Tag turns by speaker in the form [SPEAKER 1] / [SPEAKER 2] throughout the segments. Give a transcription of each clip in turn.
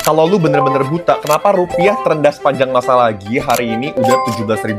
[SPEAKER 1] Kalau lu bener-bener buta, kenapa rupiah terendah sepanjang masa lagi hari ini udah 17.500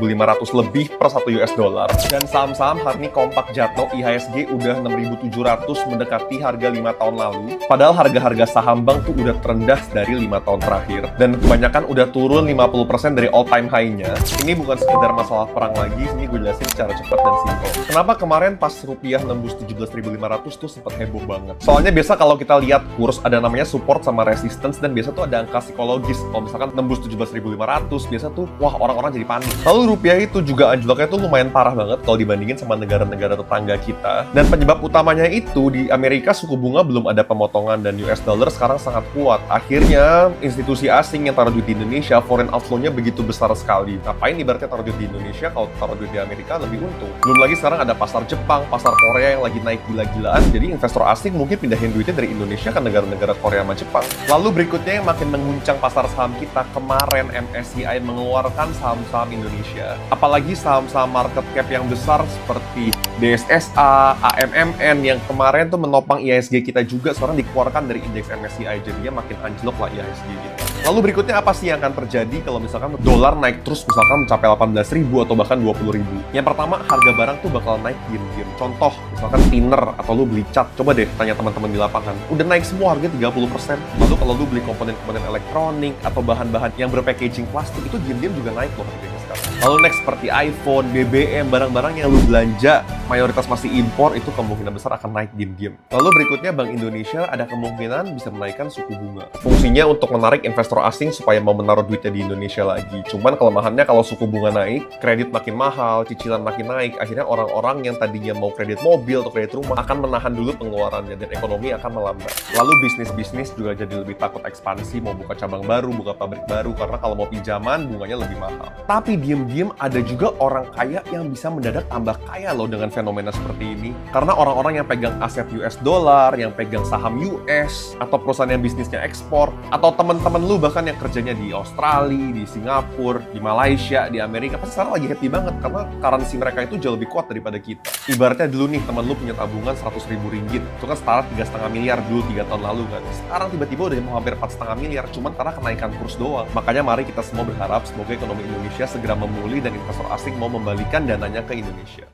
[SPEAKER 1] lebih per 1 US dollar. Dan saham-saham hari ini kompak jatuh, IHSG udah 6.700 mendekati harga 5 tahun lalu. Padahal harga-harga saham bank tuh udah terendah dari 5 tahun terakhir. Dan kebanyakan udah turun 50% dari all time high-nya. Ini bukan sekedar masalah perang lagi, ini gue jelasin secara cepat dan simpel. Kenapa kemarin pas rupiah nembus 17.500 tuh sempet heboh banget? Soalnya biasa kalau kita lihat kurs ada namanya support sama resistance, dan biasa tuh ada angka psikologis. Kalau misalkan tembus 17.500, biasa tuh wah orang-orang jadi panik. Lalu rupiah itu juga anjloknya tuh lumayan parah banget kalau dibandingin sama negara-negara tetangga kita. Dan penyebab utamanya itu di Amerika suku bunga belum ada pemotongan dan US dollar sekarang sangat kuat. Akhirnya institusi asing yang taruh duit di Indonesia, foreign outflow-nya begitu besar sekali. Ngapain ibaratnya taruh duit di Indonesia kalau taruh duit di Amerika lebih untung. Belum lagi sekarang ada pasar Jepang, pasar Korea yang lagi naik gila-gilaan. Jadi investor asing mungkin pindahin duitnya dari Indonesia ke negara-negara Korea sama Jepang. Lalu berikutnya yang makin mengguncang pasar saham kita, kemarin MSCI mengeluarkan saham-saham Indonesia. Apalagi saham-saham market cap yang besar seperti DSSA, AMMN yang kemarin tuh menopang IHSG kita juga sekarang dikeluarkan dari indeks MSCI. Jadinya makin anjlok lah IHSG kita. Lalu berikutnya apa sih yang akan terjadi kalau misalkan dolar naik terus misalkan mencapai 18.000 atau bahkan 20.000? Yang pertama, harga barang tuh bakal naik diam-diam. Contoh, misalkan thinner atau lu beli cat, coba deh tanya teman-teman di lapangan. Udah naik semua harga 30%. Lalu kalau lu beli komponen-komponen elektronik atau bahan-bahan yang berpackaging plastik itu diam-diam juga naik loh harganya sekarang. Lalu next seperti iPhone, BBM, barang-barang yang lu belanja mayoritas masih impor itu kemungkinan besar akan naik diam-diam. Lalu berikutnya Bank Indonesia ada kemungkinan bisa menaikkan suku bunga. Fungsinya untuk menarik investor asing supaya mau menaruh duitnya di Indonesia lagi. Cuman kelemahannya kalau suku bunga naik, kredit makin mahal, cicilan makin naik, akhirnya orang-orang yang tadinya mau kredit mobil atau kredit rumah akan menahan dulu pengeluarannya dan ekonomi akan melambat. Lalu bisnis-bisnis juga jadi lebih takut ekspansi, mau buka cabang baru, buka pabrik baru, karena kalau mau pinjaman bunganya lebih mahal. Tapi diem-diem ada juga orang kaya yang bisa mendadak tambah kaya loh dengan fenomena seperti ini. Karena orang-orang yang pegang aset US dollar, yang pegang saham US, atau perusahaan yang bisnisnya ekspor, atau teman-teman lu bahkan yang kerjanya di Australia, di Singapura, di Malaysia, di Amerika, pasti sekarang lagi happy banget karena currency mereka itu jauh lebih kuat daripada kita. Ibaratnya dulu nih teman lu punya tabungan 100.000 ringgit, itu kan setara 3,5 miliar dulu 3 tahun lalu kan. Sekarang tiba-tiba udah mau hampir 4,5 miliar, cuman karena kenaikan kurs doang. Makanya mari kita semua berharap semoga ekonomi Indonesia segera memulih dan investor asing mau membalikan dananya ke Indonesia.